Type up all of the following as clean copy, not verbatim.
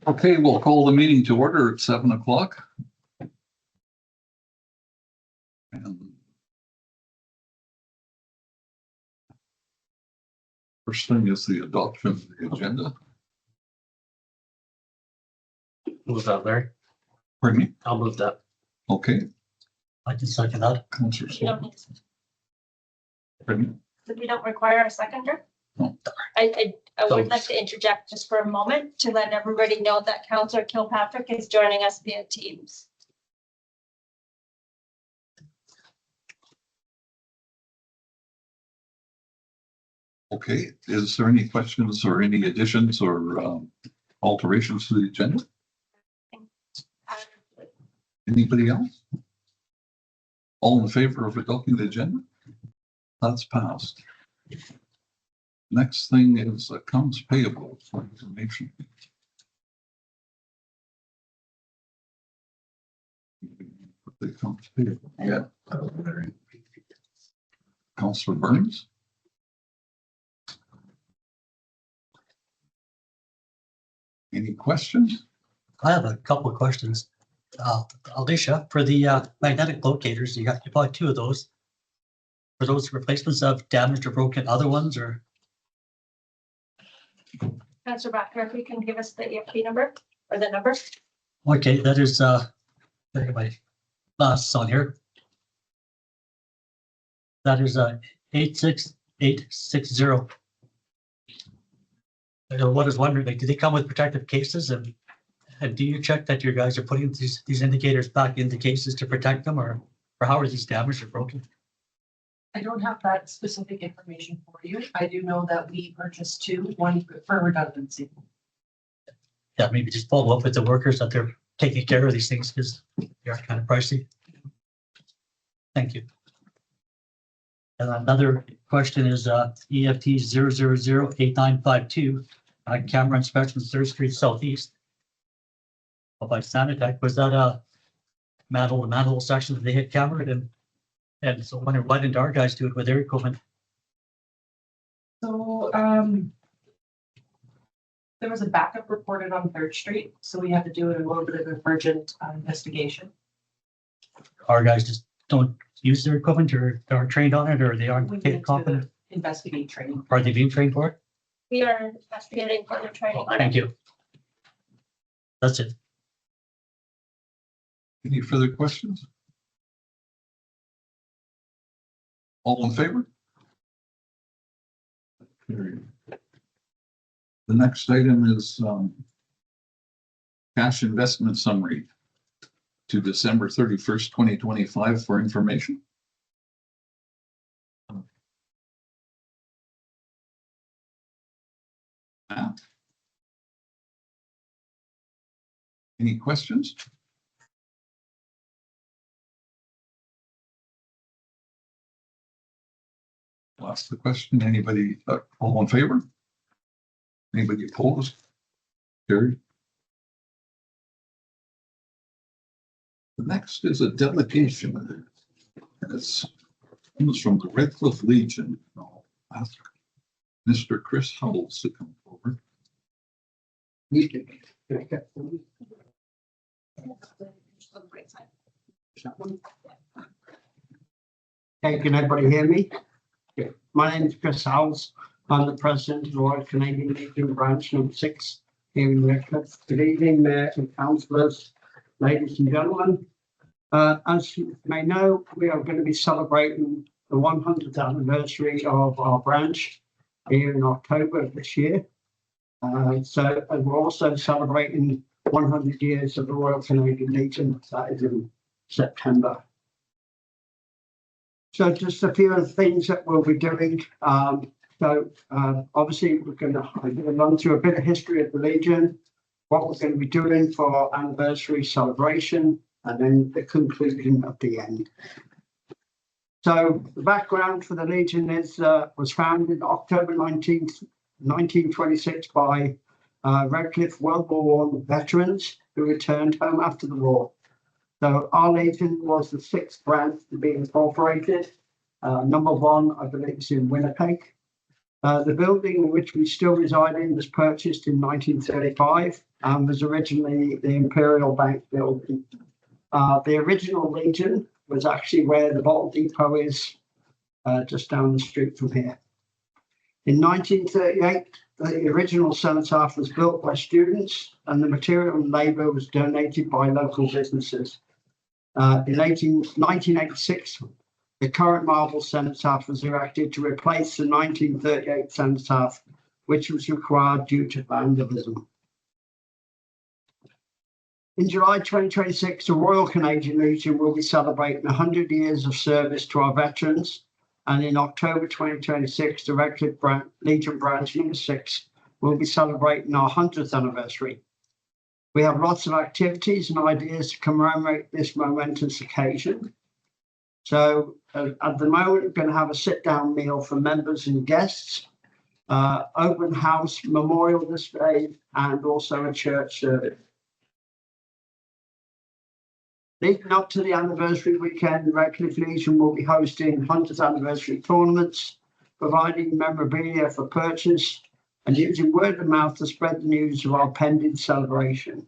Okay, we'll call the meeting to order at 7 o'clock. And first thing is the adoption of the agenda. Move that, Larry. Pardon me? I'll move that. Okay, I can second that. Councillor You Sloan. don't need to- Pardon me? so we don't require a seconder? No. I would like to interject just for a moment to let everybody know that Councillor Kilpatrick is joining us via Teams. Okay, is there any questions or any additions or alterations to the agenda? Anybody else? All in favor of adopting the agenda? That's passed. Next thing is accounts payable for information. The accounts payable, yeah. Councillor Burns? Any questions? I have a couple of questions. Alicia, for the magnetic locators, you bought two of those. Were those replacements of damaged or broken other ones, or? Councillor Backer, if you can give us the EFT number or the number. Okay, that is, my last on here. That is 86860. I was wondering, like, do they come with protective cases, and do you check that your guys are putting these indicators back into cases to protect them, or how are these damaged or broken? I don't have that specific information for you. I do know that we purchased two, one for redundancy. Yeah, maybe just follow up with the workers that they're taking care of these things, because they are kind of pricey. Thank you. And another question is EFT 0008952, camera inspection 3rd Street Southeast. By Sanitec, was that a manhole section that they hit camera and so why didn't our guys do it with their equipment? So, there was a backup reported on 3rd Street, so we had to do a little bit of emergent investigation. Our guys just don't use their equipment, or aren't trained on it, or they aren't We need confident? to investigate training. Are they being trained for it? We are investigating further training. Thank you. That's it. Any further questions? All in favor? Carried. The next item is cash investment summary to December 31st, 2025 for information. Any questions? I'll ask the question. Anybody, all in favor? Anybody opposed? Carried. The next is a delegation. It comes from the Red Cliff Legion. I'll ask Mr. Chris Hubbles to come forward. Hey, can everybody hear me? Yeah. My name is Chris Howells. I'm the president of the Royal Canadian Legion Branch No. 6 here in Redcliffe. Good evening, Mayor and councillors, ladies and gentlemen. As you may know, we are going to be celebrating the 100th anniversary of our branch here in October of this year. And we're also celebrating 100 years of the Royal Canadian Legion. That is in September. So just a few of the things that we'll be doing. Obviously I'm going to run through a bit of history of the Legion, what we're going to be doing for our anniversary celebration, and then the conclusion at the end. So the background for the Legion is was founded October 19th, 1926 by Redcliffe World War I veterans who returned home after the war. So our Legion was the 6th branch to be incorporated. Number 1, I believe, is in Winnipeg. The building in which we still reside in was purchased in 1935 and was originally the Imperial Bank building. The original Legion was actually where the Bottle Depot is, just down the street from here. In 1938, the original cenotaph was built by students and the material and labour was donated by local businesses. In 1986, the current marble cenotaph was erected to replace the 1938 cenotaph, which was required due to vandalism. In July 2026, the Royal Canadian Legion will be celebrating 100 years of service to our veterans. And in October 2026, the Redcliffe Legion Branch number 6 will be celebrating our 100th anniversary. We have lots of activities and ideas to commemorate this momentous occasion. So at the moment, we're going to have a sit-down meal for members and guests, open house, memorial display, and also a church service. Leading up to the anniversary weekend, the Redcliffe Legion will be hosting 100th anniversary tournaments, providing memorabilia for purchase, and using word of mouth to spread the news of our pending celebration.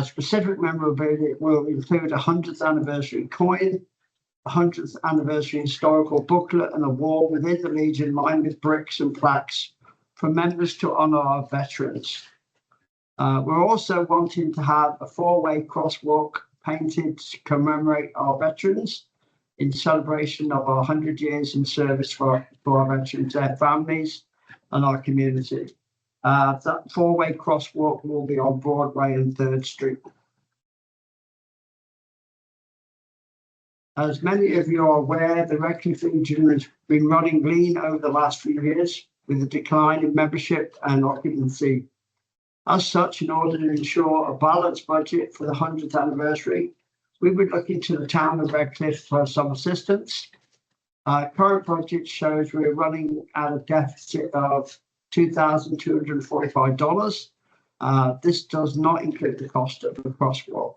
Specific memorabilia will include a 100th anniversary coin, a 100th anniversary historical booklet, and a wall within the Legion lined with bricks and plaques for members to honour our veterans. We're also wanting to have a 4-way crosswalk painted to commemorate our veterans in celebration of our 100 years in service for our veterans, their families, and our community. That 4-way crosswalk will be on Broadway and 3rd Street. As many of you are aware, the Redcliffe Legion has been running lean over the last few years with a decline in membership and occupancy. As such, in order to ensure a balanced budget for the 100th anniversary, we were looking to the town of Redcliffe for some assistance. Our current budget shows we're running at a deficit of $2,245. This does not include the cost of the crosswalk.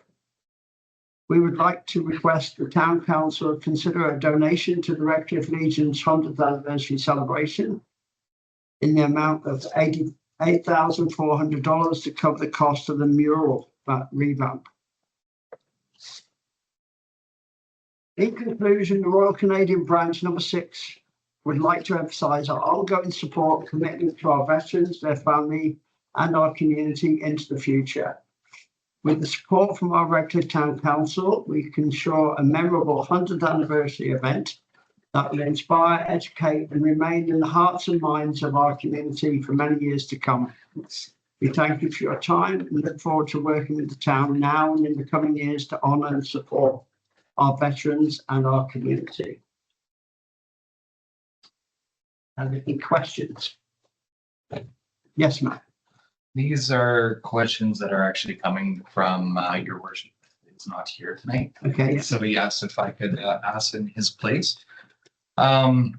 We would like to request the town council consider a donation to the Redcliffe Legion's 100th anniversary celebration in the amount of $8,400 to cover the cost of the mural revamp. In conclusion, the Royal Canadian Branch number 6 would like to emphasise our ongoing support and commitment to our veterans, their family, and our community into the future. With the support from our Redcliffe Town Council, we can ensure a memorable 100th anniversary event that will inspire, educate, and remain in the hearts and minds of our community for many years to come. We thank you for your time and look forward to working with the town now and in the coming years to honour and support our veterans and our community. Any questions? Yes, ma'am. These are questions that are actually coming from your worship. It's not here tonight. Okay. So he asked if I could ask in his place. It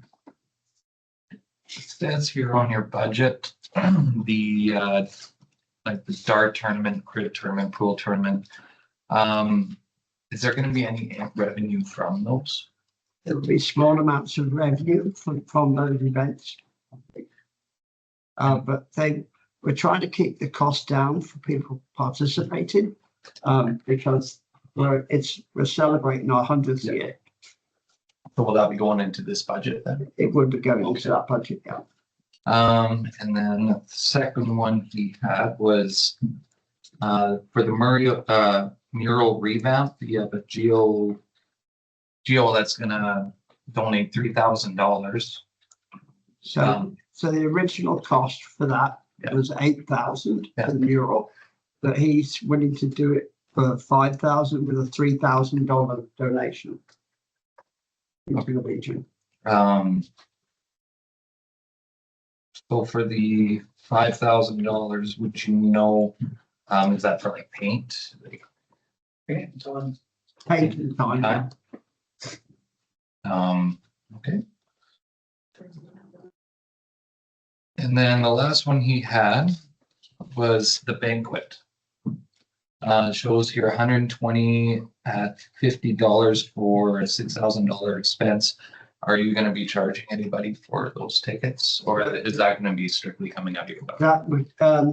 says here on your budget, the like the dart tournament, crit tournament, pool tournament. Is there going to be any revenue from those? There will be small amounts of revenue from those events. But we're trying to keep the cost down for people participating because we're celebrating our 100th year. So will that be going into this budget then? It would be going into that budget, yeah. And then the second one he had was for the mural revamp. You have a Geo that's gonna donate $3,000. So the original cost for that was $8,000 for the mural, but he's willing to do it for $5,000 with a $3,000 donation into the Legion. So for the $5,000, would you know, is that for like paint? Paint and time. Okay. And then the last one he had was the banquet. Shows here 120 at $50 for a $6,000 expense. Are you gonna be charging anybody for those tickets, or is that gonna be strictly coming out of your budget? That would,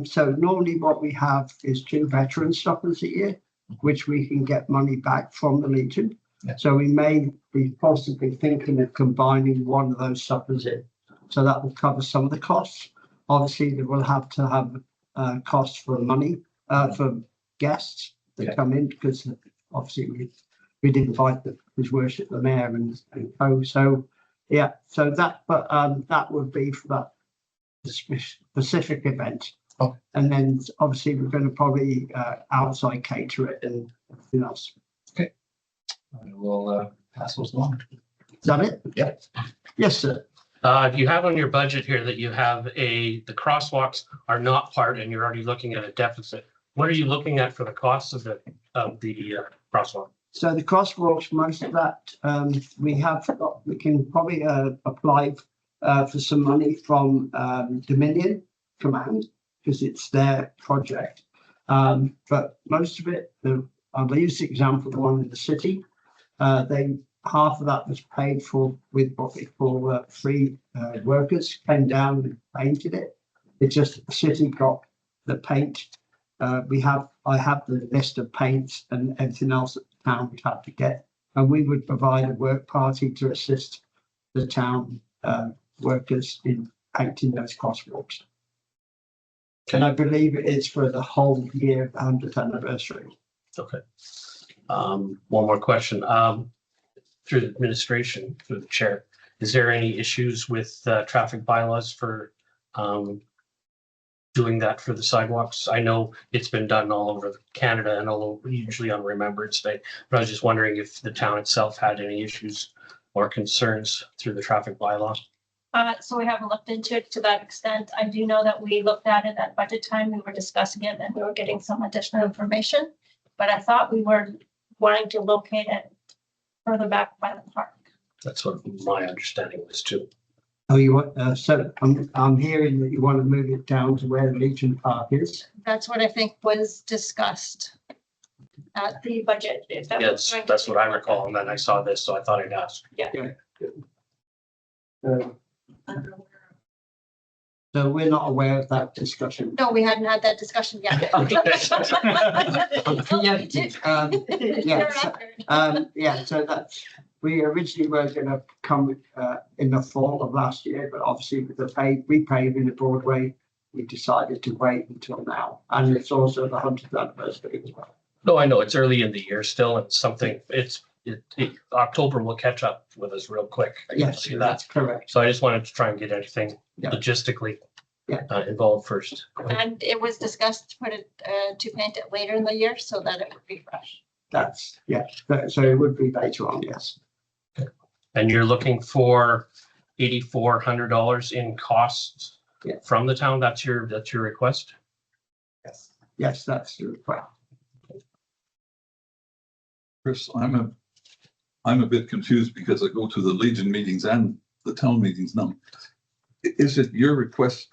so normally what we have is 2 veteran stoppers a year, which we can get money back from the Legion. Yeah. So we may be possibly thinking of combining one of those stoppers in. So that will cover some of the costs. Obviously, they will have to have costs for money, for guests that Yeah. come in, because obviously we'd invite His Worship the Mayor and co. So, yeah, so that, but that would be for that specific event. Okay. And then obviously we're going to probably outside cater it and everything else. I will pass those along. Is that it? Yep. Yes, sir. You have on your budget here that you have the crosswalks are not part and you're already looking at a deficit. What are you looking at for the costs of the crosswalk? So the crosswalks, most of that, we can probably apply for some money from Dominion Command, because it's their project. But most of it, I'll use the example, the one in the city. Half of that was paid for with what we call free workers came down and painted it. It's just the city got the paint. I have the list of paints and everything else that the town would have to get, and we would provide a work party to assist the town workers in painting those crosswalks. And I believe it is for the whole year of the 100th anniversary. Okay. One more question. Through the administration, through the chair, is there any issues with traffic bylaws for doing that for the sidewalks? I know it's been done all over Canada and all over, usually on Remembrance Day, but I was just wondering if the town itself had any issues or concerns through the traffic bylaw. So we haven't looked into it to that extent. I do know that we looked at it at budget time. We were discussing it and we were getting some additional information. But I thought we were wanting to locate it further back by the park. That's what my understanding was too. Oh, you want, so I'm hearing that you want to move it down to where the Legion Park is. That's what I think was discussed at the budget. if that was Yes, going to that's be- what I recall. And then I saw this, so I thought I'd ask. So we're not aware of that discussion. No, we hadn't had that discussion yet. Yeah, so that's, we originally were gonna come in the fall of last year, but obviously with the repaving the Broadway, we decided to wait until now. And it's also the 100th anniversary as well. No, I know it's early in the year still and something, October will catch up with us real quick. I can Yes, tell you that's correct. So I just wanted to try and get everything Yeah. logistically Yeah. Involved first. And it was discussed to put it, to paint it later in the year so that it would be fresh. That's, yeah, so it would be later on, yes. And you're looking for $8,400 in costs Yeah. from the town? That's your request? Yes. Yes, that's the request. Chris, I'm a bit confused because I go to the Legion meetings and the town meetings now. Is it your request?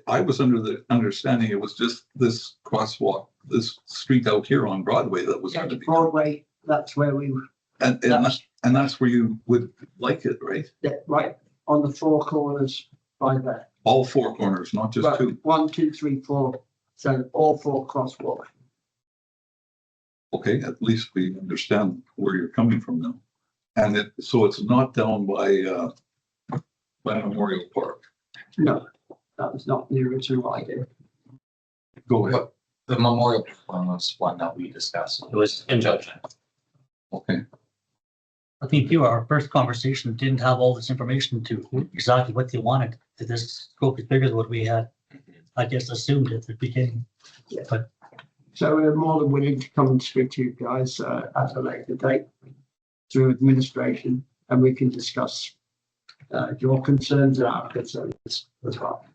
I was under the understanding it was just this crosswalk, this street out here on Broadway that was Yeah, going to be. Broadway, that's where we, And that's where you would like it, right? right on the 4 corners by there. All 4 corners, not just Well, 2. 1, 2, 3, 4. So all 4 crosswalks. Okay, at least we understand where you're coming from now. And so it's not down by Memorial Park. No, that was not the original idea. Go ahead. The memorial one was one that we discussed. It was in judgment. Okay, I think our first conversation didn't have all this information to exactly what they wanted. That this scope is bigger than what we had, I guess, assumed at the beginning. So we're more than willing to come and speak to you guys at a later date through administration, and we can discuss your concerns and our concerns as well.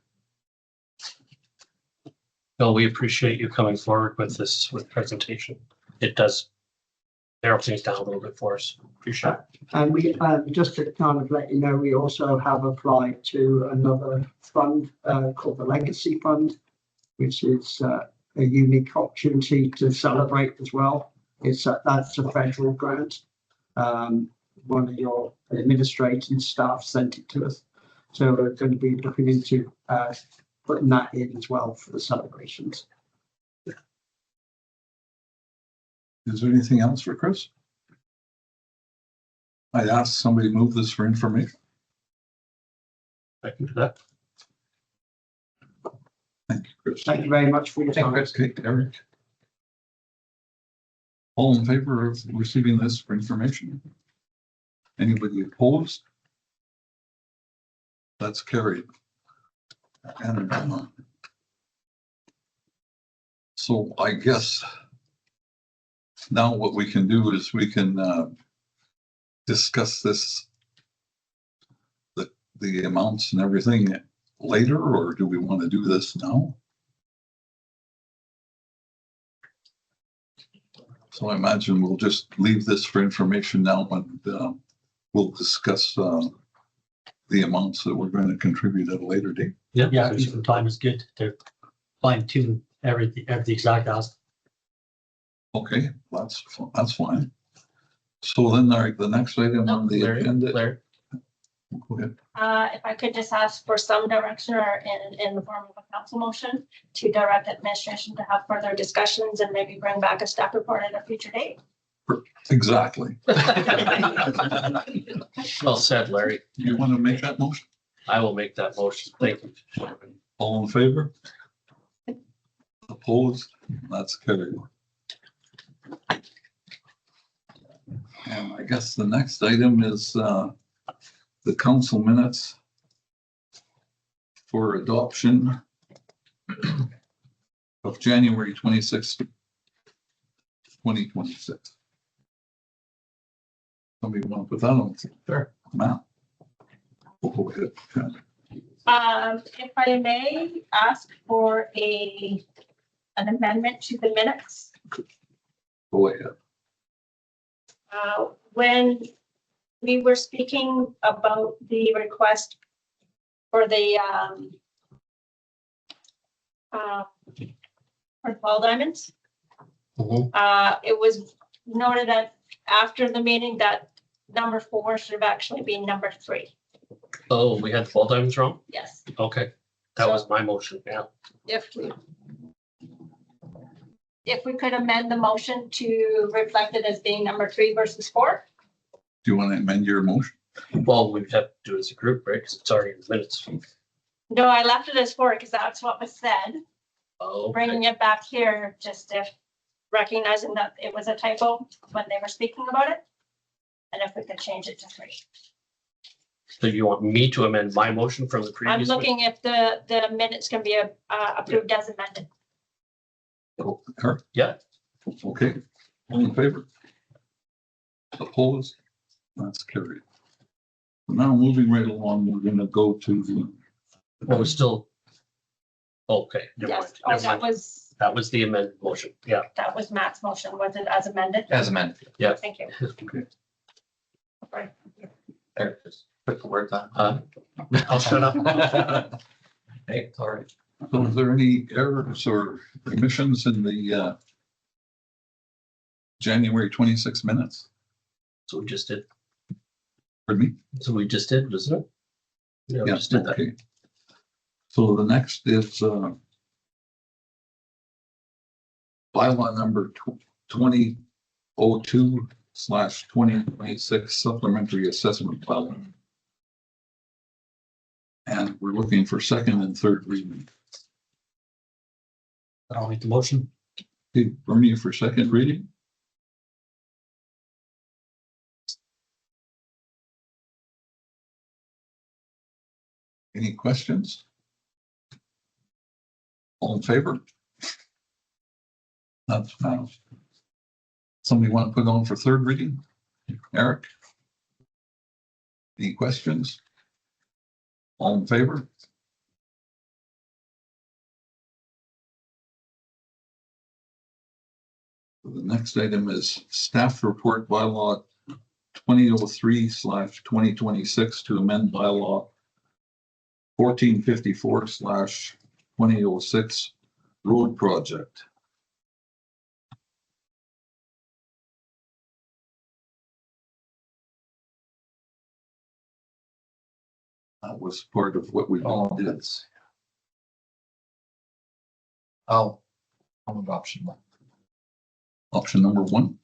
Bill, we appreciate you coming forward with this presentation. It does narrow things down a little bit for us. Appreciate it. And we, just to kind of let you know, we also have applied to another fund called the Legacy Fund, which is a unique opportunity to celebrate as well. That's a federal grant. one of your administrating staff sent it to us. So we're going to be looking into putting that in as well for the celebrations. Is there anything else for Chris? I'd ask somebody to move this for information. I can do that. Thank you, Chris. Thank you very much for your time. Okay, Eric. All in favor of receiving this for information? Anybody opposed? That's carried. And so I guess now what we can do is we can discuss this, the amounts and everything later, or do we want to do this now? So I imagine we'll just leave this for information now, and we'll discuss the amounts that we're going to contribute at a later date. Yeah, some time is good to fine tune everything, the exact ask. Okay, that's fine. So then the next item on the agenda. Larry, Go ahead. If I could just ask for some direction or in the form of a council motion to direct administration to have further discussions and maybe bring back a staff report at a future date. Exactly. well said, Larry. You want to make that motion? I will make that motion. Thank you. All in favor? Opposed? That's carried. And I guess the next item is the council minutes for adoption of January 26th, 2026. Somebody want to put that on? Sure. Matt? Go ahead. If I may ask for an amendment to the minutes. Go ahead. When we were speaking about the request for the for ball diamonds, it was noted that after the meeting that number 4 should have actually been number 3. Oh, we had 12 times wrong? Yes, Okay, that was my motion, yeah. if we could amend the motion to reflect it as being number 3 versus 4. Do you want to amend your motion? Well, we'd have to do it as a group, right? Because it's already in the minutes. No, I left it as 4 because that's what was said. Oh, Bringing it back here, just if recognizing that it was a typo when they were speaking about it. And if we could change it to 3. so you want me to amend my motion from the I'm previous? looking if the minutes can be approved as amended. Kurt? Yeah. Okay, all in favor? Opposed? That's carried. Now moving right along, we're gonna go to the, Well, we're still. Okay, never Yes, mind. oh, Never that mind. was, That was the amended motion. Yeah. Matt's motion. Was it as amended? As amended. Thank you. okay, Right. There, just put the words on. I'll shut up. Hey, sorry. so is there any errors or omissions in the January 26 minutes? So we just did. Pardon me? So we just did, wasn't it? Yeah, we Yeah, just did that. okay. So the next is bylaw number 2002/2026 supplementary assessment bylaw. And we're looking for second and third reading. I'll make the motion. Okay, Bernie for second reading. Any questions? All in favor? That's passed. Somebody want to put on for third reading? Eric? Any questions? All in favor? The next item is staff report bylaw 2003/2026 to amend bylaw 1454/2006 road project. That was part of what we Oh, did. that's. Oh, I'll move option one. Option number one.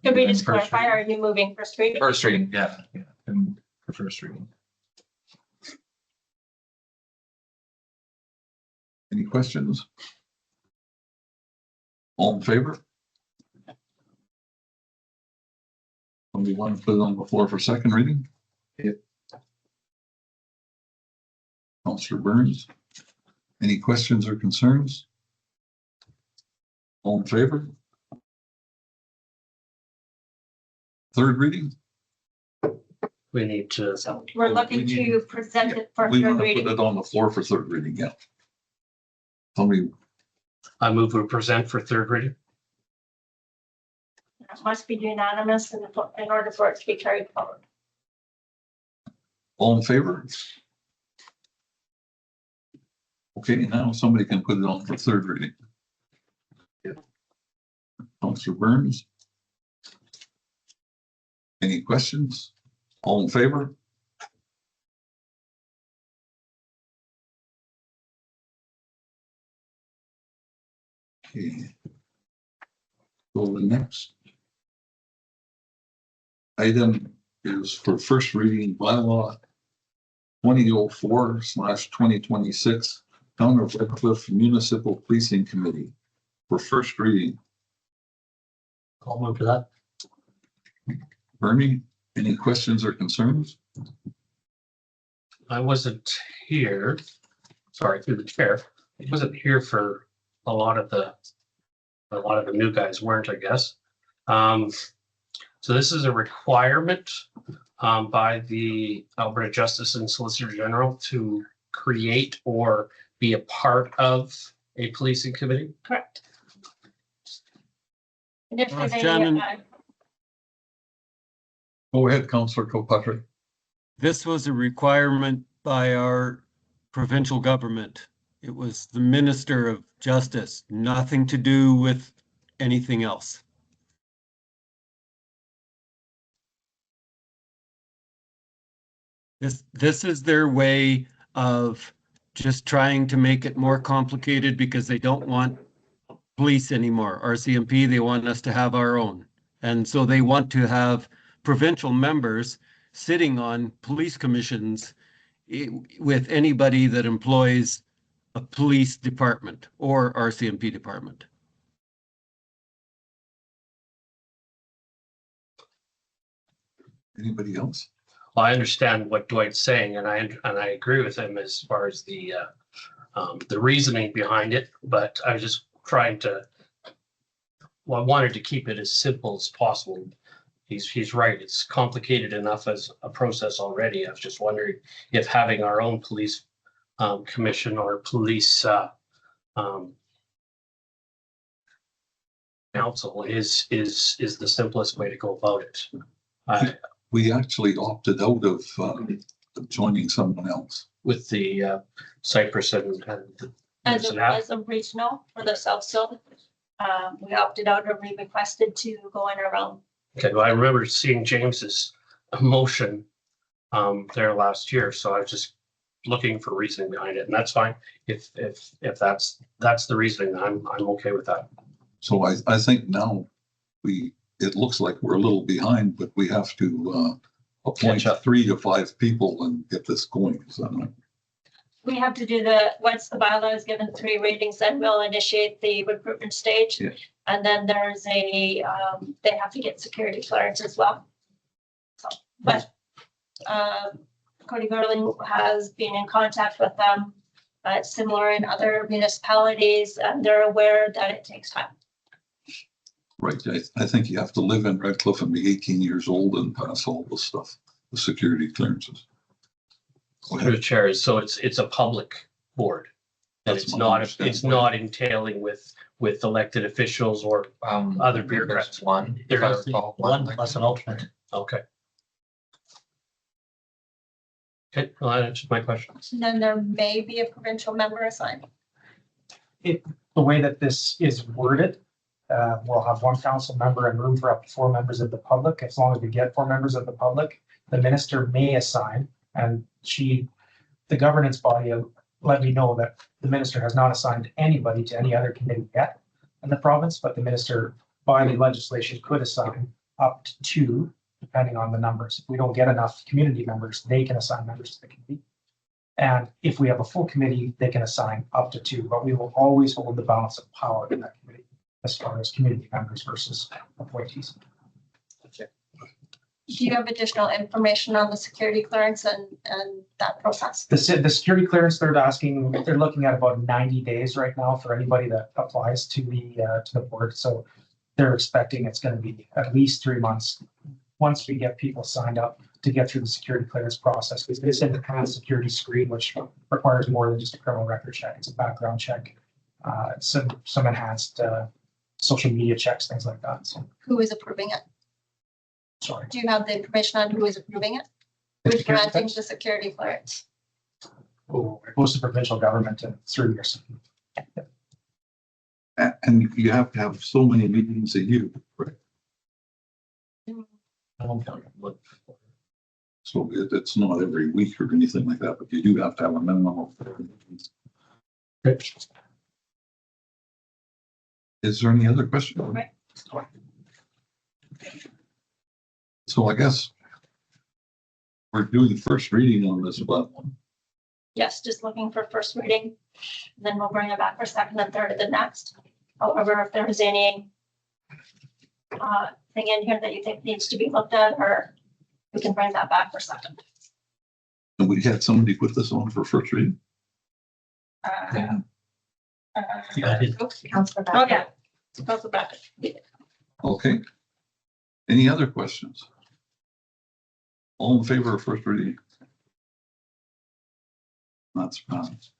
Could we And just first clarify, are you moving first reading? First reading, yeah, and for first reading. Any questions? All in favor? Somebody want to put it on the floor for second reading? Yep. Counselor Burns, any questions or concerns? All in favor? Third reading? We need to, So we're looking We need- to present it for We third want to reading. put it on the floor for third reading, yeah. Somebody, I move to present for third reading. It must be unanimous in order for it to be carried forward. all in favor? Okay, now somebody can put it on for third reading. Counselor Burns? Any questions? All in favor? Okay. So the next item is for first reading bylaw 2004/2026, Town of Red Cliff Municipal Policing Committee for first reading. I'll move to that. Bernie, any questions or concerns? I wasn't here, sorry, through the chair. I wasn't here for a lot of the new guys weren't, I guess. So this is a requirement by the Alberta Justice and Solicitor General to create or be a part of a policing committee. Correct. And if there's any, Shannon. Go ahead, Councillor Kilpatrick. This was a requirement by our provincial government. It was the Minister of Justice, nothing to do with anything else. This is their way of just trying to make it more complicated because they don't want police anymore. RCMP, they want us to have our own. And so they want to have provincial members sitting on police commissions with anybody that employs a police department or RCMP department. Anybody else? Well, I understand what Dwight's saying, and I agree with him as far as the reasoning behind it. But I was just trying to. Well, I wanted to keep it as simple as possible. He's right. It's complicated enough as a process already. I was just wondering if having our own police commission or police council is the simplest way to go about it. We actually opted out of joining someone else. With the Cypress and as a regional for the South Zone, we opted out or we requested to go in our own. Okay, well, I remember seeing James's motion there last year, so I was just looking for reasoning behind it, and that's fine. If that's the reasoning, I'm okay with that. So I think now it looks like we're a little behind, but we have to appoint Catch up. 3 to 5 people and get this going. So We have to do once the bylaw is given 3 readings, then we'll initiate the recruitment stage. Yeah. And then there's they have to get security clearance as well. So, but Cody Garland has been in contact with them. It's similar in other municipalities, and they're aware that it takes time. right, I think you have to live in Red Cliff and be 18 years old and pass all the stuff, the security clearances. Go Through ahead. the chair, so it's a public board. And That's it's my not understanding. entailing with elected officials or other bureaucrats. There's one. There if I is recall, One plus an alternate. Okay. Okay, well, that answers my question. And then there may be a provincial member assigned. The way that this is worded, we'll have 1 council member and room for up to 4 members of the public. As long as we get 4 members of the public, the minister may assign And the governance body let me know that the minister has not assigned anybody to any other committee yet in the province, but the minister by the legislation could assign up to 2, depending on the numbers. If we don't get enough community members, they can assign members to the committee. And if we have a full committee, they can assign up to 2, but we will always hold the balance of power in that committee as far as community members versus appointees. Do you have additional information on the security clearance and that process? The security clearance, they're looking at about 90 days right now for anybody that applies to the board. So they're expecting it's going to be at least 3 months once we get people signed up to get through the security clearance process. Because it's an advanced security screen, which requires more than just a criminal record check. It's a background check, some enhanced social media checks, things like that. So, Who is approving it? sorry. Do you have the information on who is approving it? Who's granting the security clearance? Oh, it goes to provincial government and through your. And you have to have so many meetings a year, right? So it's not every week or anything like that, but you do have to have a minimum of 30 meetings. Is there any other question? Right. So I guess we're doing first reading on this one. Yes, just looking for first reading. Then we'll bring it back for second and third of the next. However, if there's any thing in here that you think needs to be looked at, or we can bring that back for second. And we had somebody put this on for first reading. Uh, Yeah, I did. Councillor Oh, Backer. yeah. Councilor Beckett. Okay. Any other questions? All in favor of first reading? That's passed.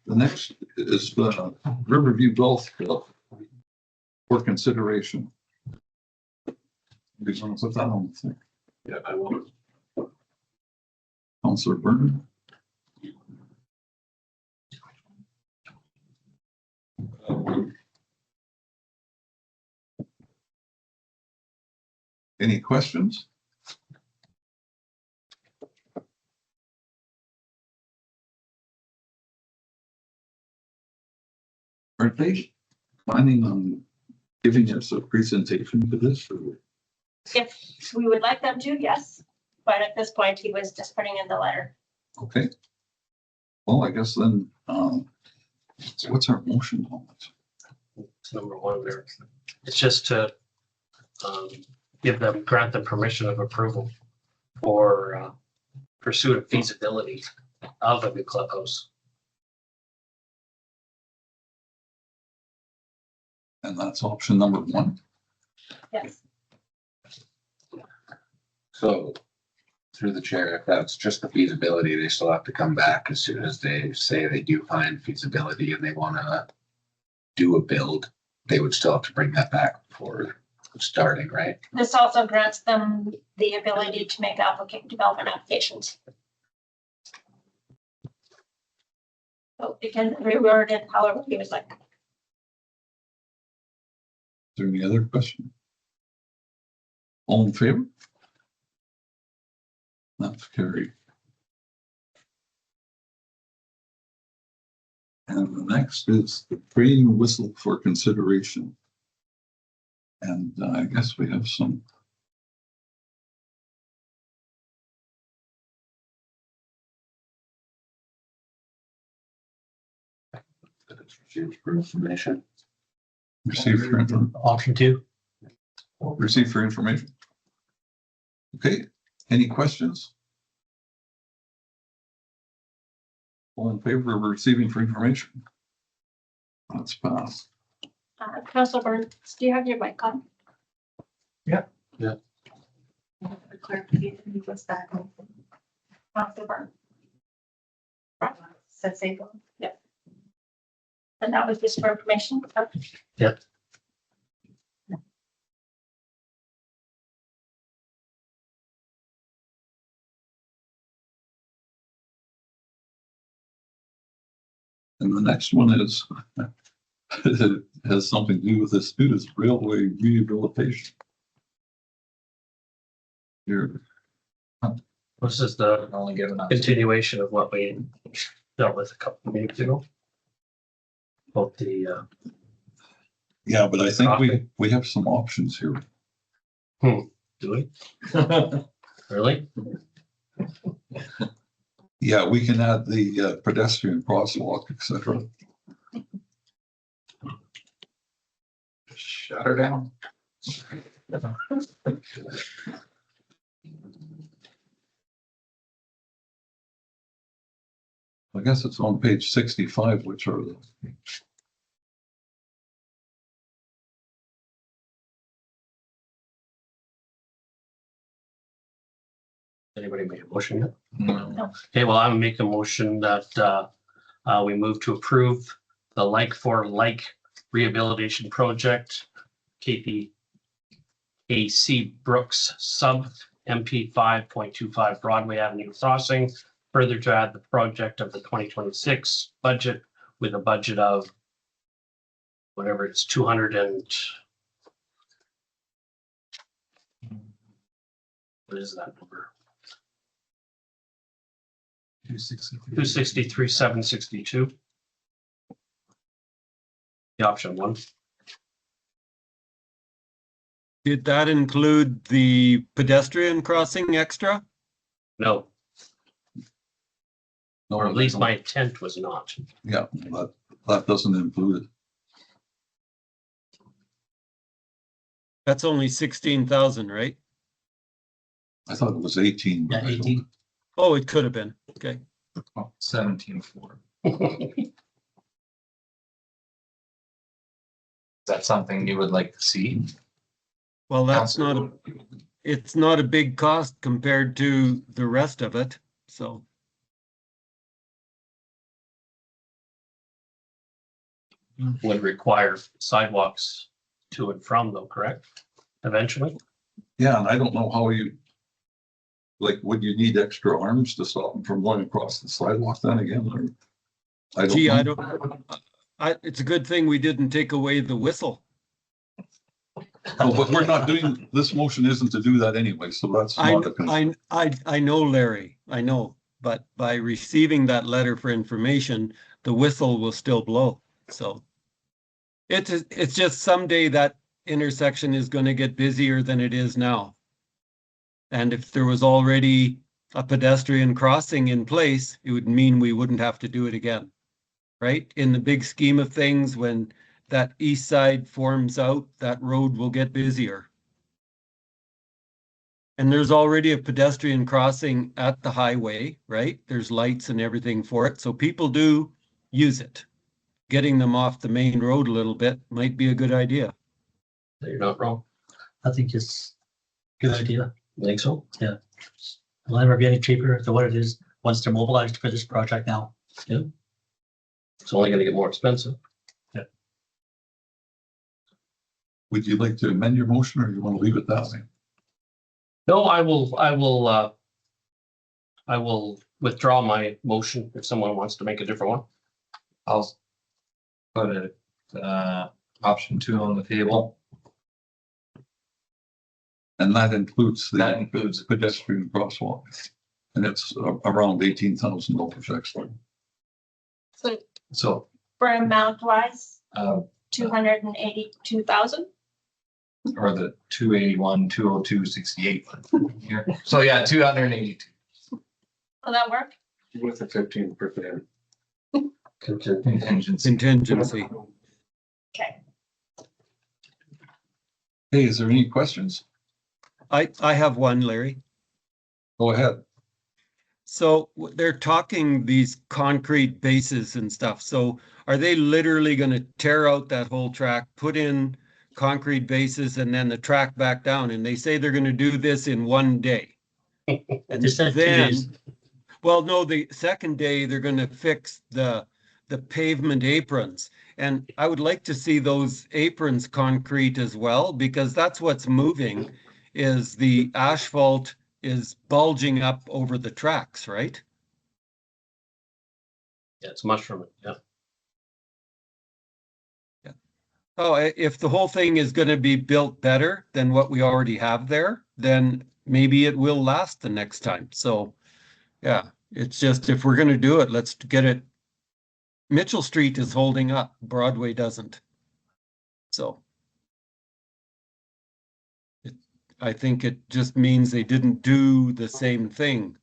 The next is the Riverview Golf Club for consideration. You want to put that on the thing? Yeah, I will. Councillor Byrne? Any questions? Are they planning on giving us a presentation to this? Or? If we would like them to, yes. But at this point, he was just putting in the letter. Okay. Well, I guess then, so what's our motion on it? It's number 1 there. It's just to grant them permission of approval for pursuit of feasibility of a new clubhouse. And that's option number 1. Yes. So through the chair, if that's just the feasibility, they still have to come back as soon as they say they do find feasibility and they want to do a build. They would still have to bring that back for starting, right? This also grants them the ability to make development applications. So it can reword it however he would like. Is there any other question? All in favor? That's carried. And the next is the train whistle for consideration. And I guess we have some. Received for information. Receive for information. Option 2. Receive for information. Okay, any questions? All in favor of receiving for information? That's passed. Councilor Burns, do you have your mic on? For clarification, what's that? Councilor Burns. Said Sable. And that was just for information. Yep. And the next one is, it has something to do with the students' railway rehabilitation. Here, This is the Only given us. continuation of what we dealt with a couple of meetings ago. About the, Yeah, but I think we have some options here. do we? Really? Yeah, we can add the pedestrian crosswalk, et cetera. Shut her down. I guess it's on page 65, which are the, Anybody make a motion yet? No. Okay, well, I'm make a motion that we move to approve the like for like rehabilitation project, KPAC Brooks sub MP 5.25 Broadway Avenue crossing. Further to add the project of the 2026 budget with a budget of whatever it's 200 and what is that number? 263, 762. The option one. Did that include the pedestrian crossing extra? No, no, or at least my intent was not. Yeah, that doesn't include it. That's only 16,000, right? I thought it was 18. but Yeah, I don't- 18. Oh, it could have been. Okay. 17.4. Is that something you would like to see? Well, that's not, Councillor? it's not a big cost compared to the rest of it. So Would require sidewalks to and from though, correct? Eventually, Yeah, and I don't know how you, like, would you need extra arms to stop them from going across the sidewalk then again? Or I don't gee, know. I don't, it's a good thing we didn't take away the whistle. No, but we're not doing, this motion isn't to do that anyway, so that's not a concern. I know, Larry, I know, but by receiving that letter for information, the whistle will still blow. So it's just someday that intersection is going to get busier than it is now. And if there was already a pedestrian crossing in place, it would mean we wouldn't have to do it again. Right? In the big scheme of things, when that east side forms out, that road will get busier. And there's already a pedestrian crossing at the highway, right? There's lights and everything for it. So people do use it. Getting them off the main road a little bit might be a good idea. you're not wrong. I think it's a good idea. You think so? Yeah. It'll never be any cheaper than what it is once they're mobilized for this project now. It's only gonna get more expensive. Would you like to amend your motion or you want to leave it that way? No, I will withdraw my motion if someone wants to make a different one. I'll put it, option 2 on the table. And that includes That the includes pedestrian crosswalk. And it's around $18,000 extra. So So, for amount wise, uh, 282,000. or the 281, 202, 68 here. So yeah, 282. Will that work? With a 15%. Contingency. Contingency. Okay. Hey, is there any questions? I have one, Larry. Go ahead. So they're talking these concrete bases and stuff. So are they literally going to tear out that whole track, put in concrete bases and then the track back down? And they say they're going to do this in one day. And They said 2 then, days. well, no, the second day they're going to fix the pavement aprons. And I would like to see those aprons concrete as well, because that's what's moving is the asphalt is bulging up over the tracks, right? Yeah, it's mushrooming, yeah. Oh, if the whole thing is going to be built better than what we already have there, then maybe it will last the next time. So, yeah, it's just if we're gonna do it, let's get it. Mitchell Street is holding up, Broadway doesn't. So. I think it just means they didn't do the same thing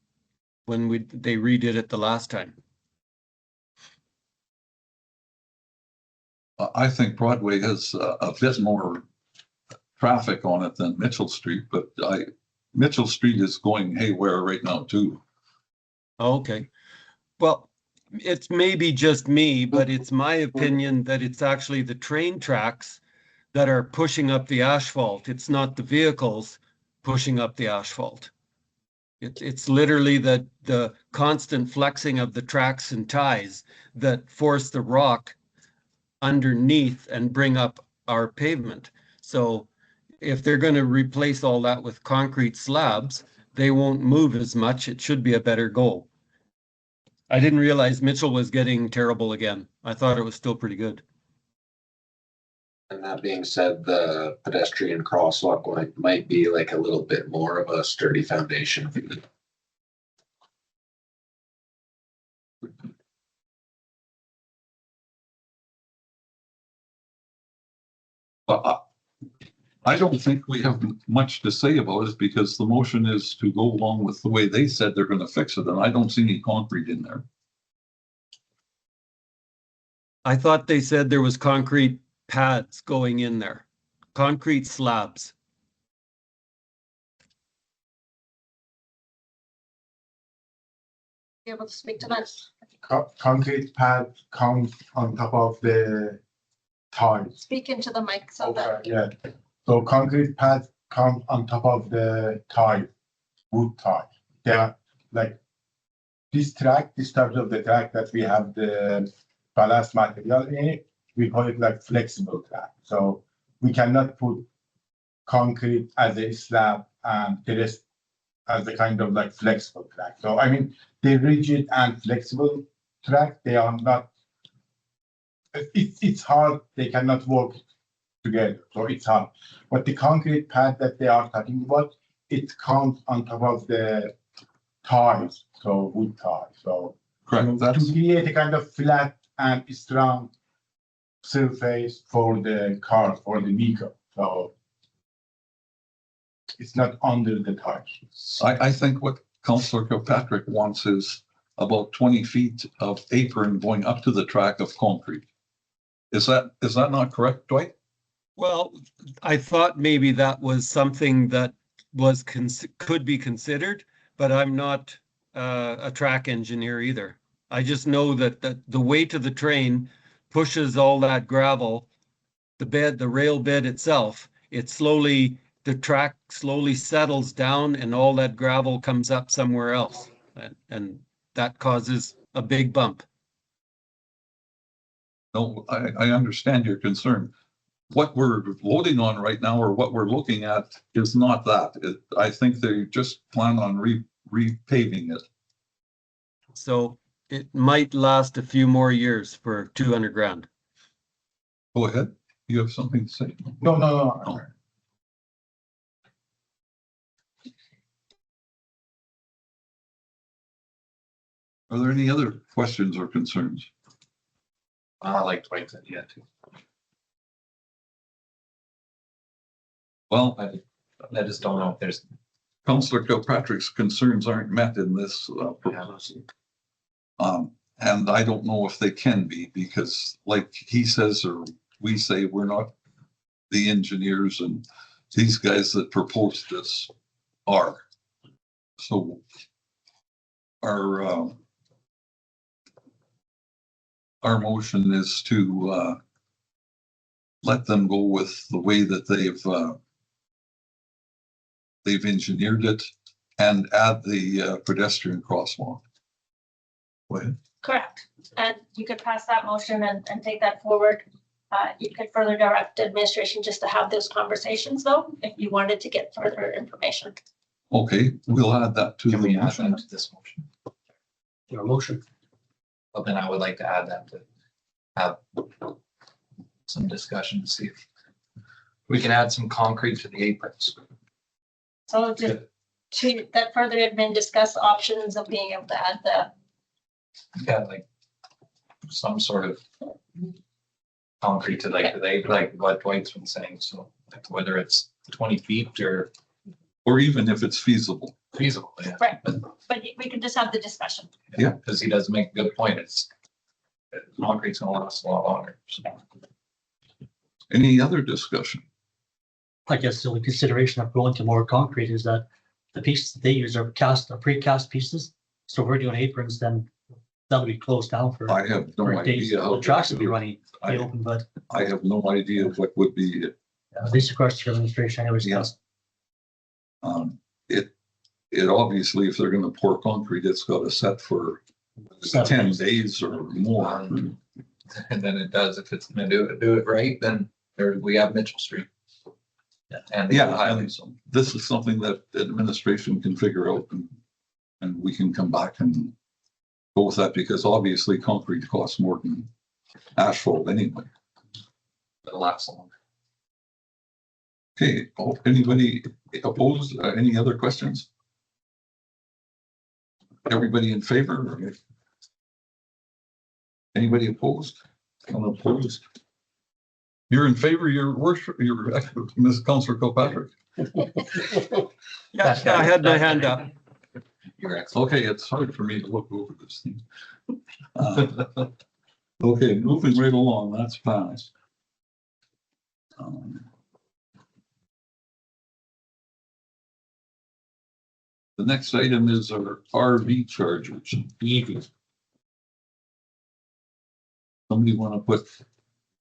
when they redid it the last time. I think Broadway has a bit more traffic on it than Mitchell Street, but Mitchell Street is going haywire right now too. Okay. Well, it's maybe just me, but it's my opinion that it's actually the train tracks that are pushing up the asphalt. It's not the vehicles pushing up the asphalt. It's literally the constant flexing of the tracks and ties that force the rock underneath and bring up our pavement. So if they're going to replace all that with concrete slabs, they won't move as much. It should be a better goal. I didn't realize Mitchell was getting terrible again. I thought it was still pretty good. And that being said, the pedestrian crosswalk might be like a little bit more of a sturdy foundation. But I don't think we have much to say about it because the motion is to go along with the way they said they're going to fix it, and I don't see any concrete in there. I thought they said there was concrete pads going in there, concrete slabs. Be able to speak to that? Concrete pad comes on top of the tiles. Speak into the mic so that. Yeah, so concrete pads come on top of the tile, wood tile. They are like this track, this type of the track that we have the ballast material in it, we call it like flexible track. So we cannot put concrete as a slab and the rest as a kind of like flexible track. So I mean, the rigid and flexible track, they are not, it's hard, they cannot work together, so it's hard. But the concrete pad that they are talking about, it comes on top of the tiles, so wood tiles. So Correct. to create a kind of flat and strong surface for the car, for the vehicle. So it's not under the tiles. I think what Councillor Kilpatrick wants is about 20 feet of apron going up to the track of concrete. Is that not correct, Dwight? Well, I thought maybe that was something that was could be considered, but I'm not a track engineer either. I just know that the weight of the train pushes all that gravel, the rail bed itself, the track slowly settles down and all that gravel comes up somewhere else. And that causes a big bump. No, I understand your concern. What we're voting on right now or what we're looking at is not that. I think they just plan on repaving it. So it might last a few more years for 200 grand. Go ahead. You have something to say? No. No. Are there any other questions or concerns? I like Dwight's idea too. Well, I just don't know if there's. Councillor Kilpatrick's concerns aren't met in this proposal. And I don't know if they can be because like he says, or we say, we're not the engineers and these guys that proposed this are. So our motion is to let them go with the way that they've engineered it and add the pedestrian crosswalk. Go ahead. Correct. And you could pass that motion and take that forward. You could further direct administration just to have those conversations though, if you wanted to get further information. Okay, we'll add that to Can the we add motion. that to this motion? Your motion. Well, then I would like to add that to have some discussion, see if we can add some concrete to the aprons. So just that further had been discussed options of being able to add the, Yeah, like some sort of concrete to like what Dwight's been saying, so like whether it's 20 feet or Or even if it's feasible. feasible, yeah. right, but we could just have the discussion. Yeah. Because he does make a good point, it's concrete's gonna last a lot longer, so. Any other discussion? I guess the only consideration of going to more concrete is that the pieces that they use are precast pieces. So if we're doing aprons, then that'll be closed down for I have no days. idea. how The tracks will be running I- the open, but I have no idea what would be, these request to your administration, I was Yeah. It obviously, if they're gonna pour concrete, it's got to set for 10 days or more. And then it does, if it's gonna do it right, then we have Mitchell Street. And the Yeah, highway, and so. this is something that the administration can figure out and we can come back and go with that because obviously concrete costs more than asphalt anyway. It'll last longer. Okay, anybody opposed? Any other questions? Everybody in favor? Anybody opposed? Unopposed? You're in favor, your worship, your Ms. Councillor Kilpatrick? Yeah, I had my hand up. You're excellent. Okay, it's hard for me to look over this thing. Okay, moving right along, that's passed. The next item is our RV chargers, EV. Somebody want to put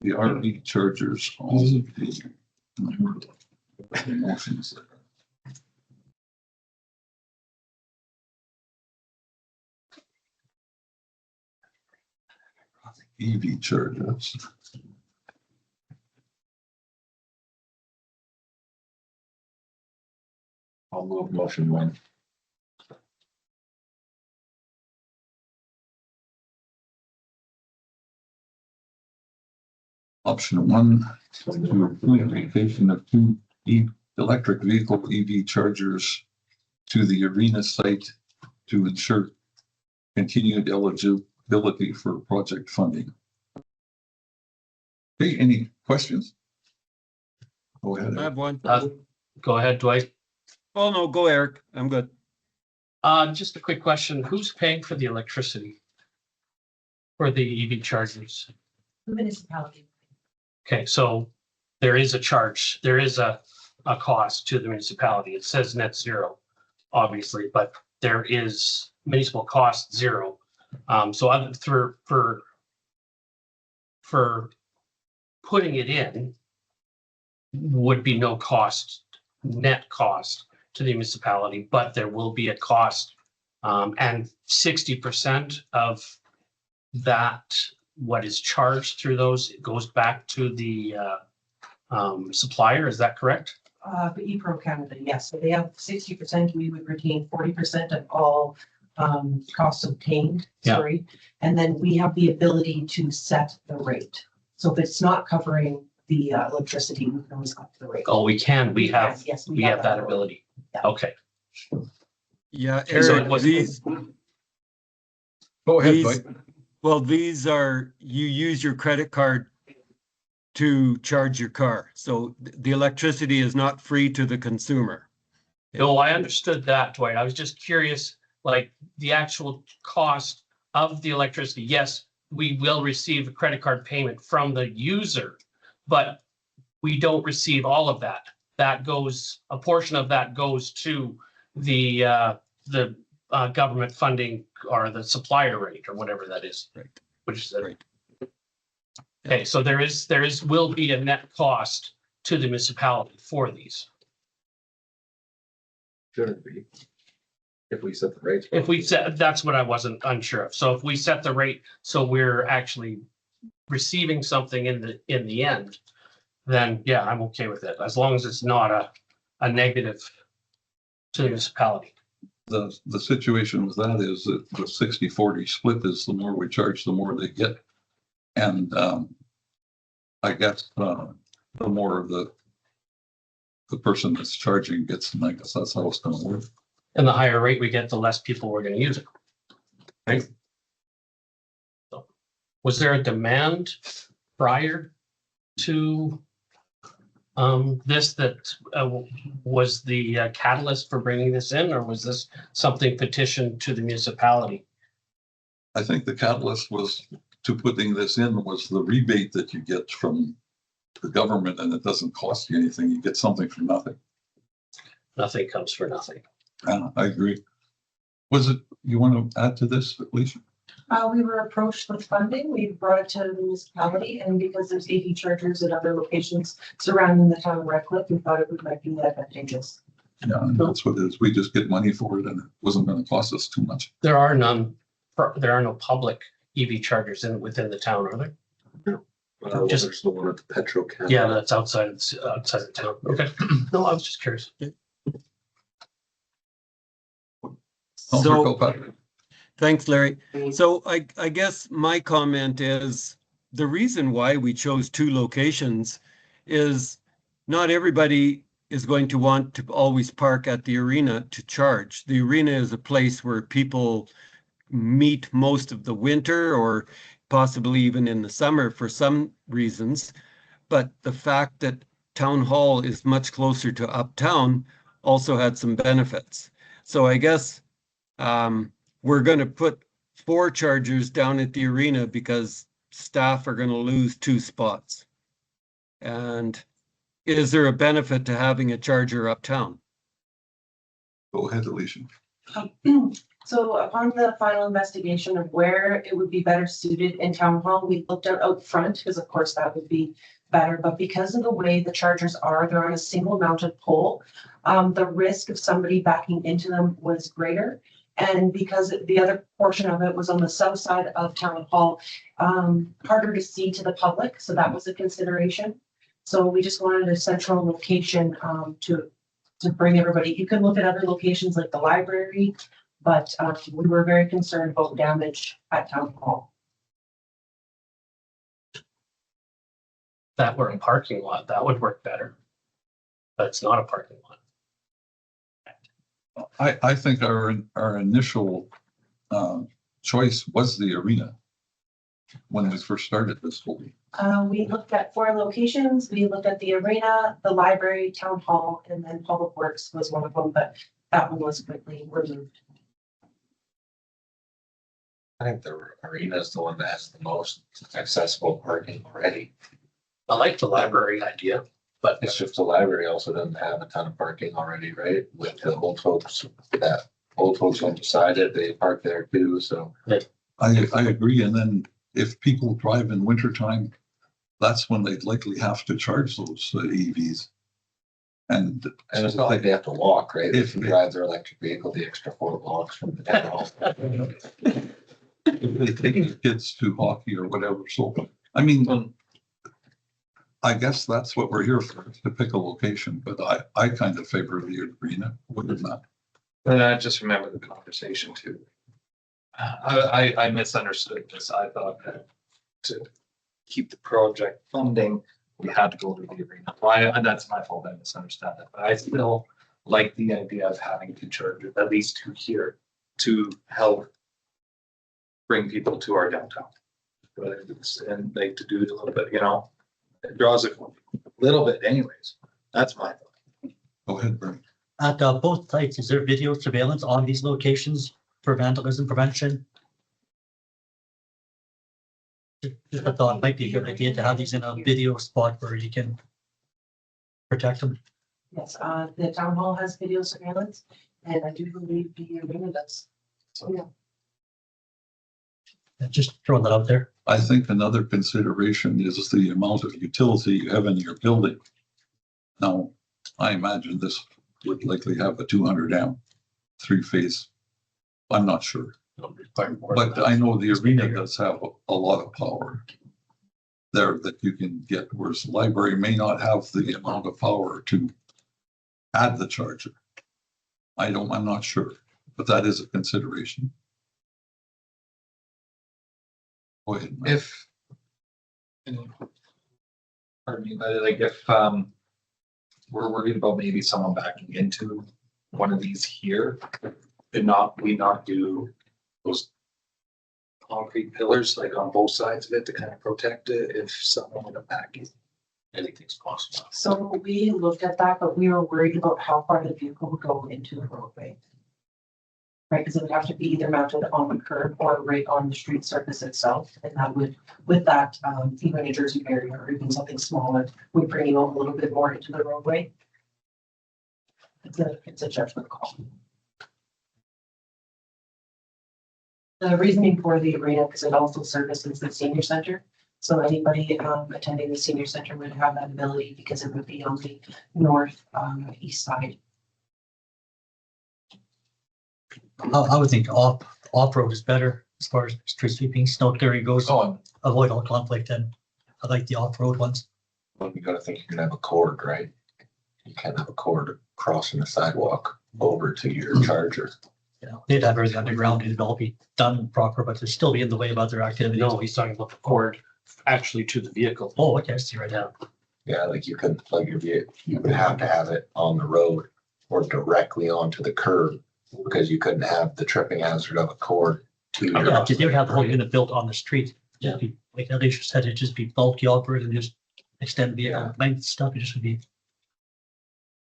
the RV chargers on the motions there? EV chargers. I'll move motion one. Option one, to approve allocation of two electric vehicle EV chargers to the arena site to ensure continued eligibility for project funding. Okay, any questions? Go I ahead. have one. Go ahead, Dwight. Oh, no, go Eric. I'm good. Just a quick question. Who's paying for the electricity? For the EV chargers? Municipality. Okay, so there is a charge, there is a cost to the municipality. It says net zero, obviously, but there is municipal cost zero. So other for putting it in would be no cost, net cost to the municipality, but there will be a cost. And 60% of that, what is charged through those, it goes back to the supplier, is that correct? For ePro Canada, yes, so they have 60%, we would retain 40% of all costs obtained, Yeah. sorry. And then we have the ability to set the rate. So if it's not covering the electricity, we can always up the rate. Oh, we can, we have, Yes, we have that ability. Yeah. Okay, Yeah, Okay, so it Eric, was- these, Go ahead, these, Mike. well, these are, you use your credit card to charge your car. So the electricity is not free to the consumer. no, I understood that, Dwight. I was just curious, like the actual cost of the electricity. Yes, we will receive a credit card payment from the user, but we don't receive all of that. That goes, a portion of that goes to the government funding or the supplier rate or whatever that is. Right. Which is, the- Right. Okay, so there will be a net cost to the municipality for these. Shouldn't be. If we set the rates. If we set, that's what I wasn't unsure of. So if we set the rate, so we're actually receiving something in the end, then yeah, I'm okay with it, as long as it's not a negative to the municipality. The situation with that is that the 60-40 split is the more we charge, the more they get. And I guess the more the person that's charging gets, and I guess that's how it's gonna work. And the higher rate we get, the less people were gonna use it. Right? So, was there a demand prior to this that was the catalyst for bringing this in, or was this something petitioned to the municipality? I think the catalyst was to putting this in was the rebate that you get from the government, and it doesn't cost you anything. You get something for nothing. Nothing comes for nothing. I agree. Was it, you want to add to this, Alicia? We were approached with funding. We brought it to the municipality, and because there's EV chargers at other locations surrounding the town of Redcliffe, we thought it might be advantageous. Yeah, and that's what it is. We just get money for it and it wasn't going to cost us too much. There are no public EV chargers within the town, are there? Just- There's the one at the Petro. Yeah, that's outside of the town. Okay. No, I was just curious. Counselor So, Kilpatrick. thanks, Larry. So I guess my comment is the reason why we chose 2 locations is not everybody is going to want to always park at the arena to charge. The arena is a place where people meet most of the winter or possibly even in the summer for some reasons. But the fact that Town Hall is much closer to uptown also had some benefits. So I guess we're going to put 4 chargers down at the arena because staff are going to lose 2 spots. And is there a benefit to having a charger uptown? Go ahead, Alicia. So upon the final investigation of where it would be better suited in town hall, we looked out front, because of course that would be better, but because of the way the chargers are, they're on a single mounted pole. The risk of somebody backing into them was greater. And because the other portion of it was on the south side of town hall, harder to see to the public, so that was a consideration. So we just wanted a central location to bring everybody. You could look at other locations like the library, but we were very concerned about damage at town hall. That were a parking lot, that would work better. But it's not a parking lot. I think our initial choice was the arena when we first started this whole thing. We looked at 4 locations. We looked at the arena, the library, town hall, and then public works was one of them, but that one was quickly removed. I think the arena is the one that has the most accessible parking already. I like the library idea, but It's just the library also doesn't have a ton of parking already, right? With the old folks, that old folks on the side, they park there too, so. I agree. And then if people drive in wintertime, that's when they'd likely have to charge those EVs. And And it's not like they have to walk, right? They If- can drive their electric vehicle the extra 4 blocks from the town hall. if they take the kids to hockey or whatever. So, I mean, I guess that's what we're here for, to pick a location, but I kind of favor the arena, wouldn't that? And I just remember the conversation too. I misunderstood this. I thought that to keep the project funding, we had to go to the arena. And that's my fault. I misunderstood that. But I still like the idea of having 2 chargers, at least 2 here, to help bring people to our downtown. And like to do it a little bit, it draws a little bit anyways. That's my thought. Go ahead, Bernie. At both sites, is there video surveillance on these locations for vandalism prevention? Just a thought, might be a good idea to have these in a video spot where you can protect them. Yes, the town hall has video surveillance, and I do believe the arena does. So, yeah. Just throwing that out there. I think another consideration is the amount of utility you have in your building. Now, I imagine this would likely have a 200 amp 3-phase. I'm not sure, but I know the arena does have a lot of power there that you can get, whereas the library may not have the amount of power to add the charger. I'm not sure, but that is a consideration. Go ahead, Mike. If, pardon me, but like if we're worried about maybe someone backing into one of these here, we not do those concrete pillars like on both sides of it to kind of protect it if someone would have back it? Anything's possible. So we looked at that, but we were worried about how far the vehicle would go into the roadway. Right, because it would have to be either mounted on the curb or right on the street surface itself, and that would, with that, even a Jersey barrier or even something smaller, would bring you a little bit more into the roadway. It's a judgment call. The reasoning for the arena, because it also services the senior center. So anybody attending the senior center would have that ability because it would be on the north east side. I would think off-road is better as far as street sweeping, snow clearing goes, Oh, avoid all conflict, and I like the off-road ones. Well, you gotta think you're gonna have a cord, right? You can't have a cord crossing the sidewalk over to your charger. You know, they'd have everything underground, it'd all be done proper, but they'd still be in the way of other activities. No, he's talking about the cord actually to the vehicle. Oh, okay, I see right now. Yeah, like you couldn't plug your vehicle, you would have to have it on the road or directly onto the curb because you couldn't have the tripping hazard of a cord to your. Yeah, they would have the whole unit built on the street. Just be, like Alicia said, it'd just be bulky operate and just extend vehicle length stuff, it just would be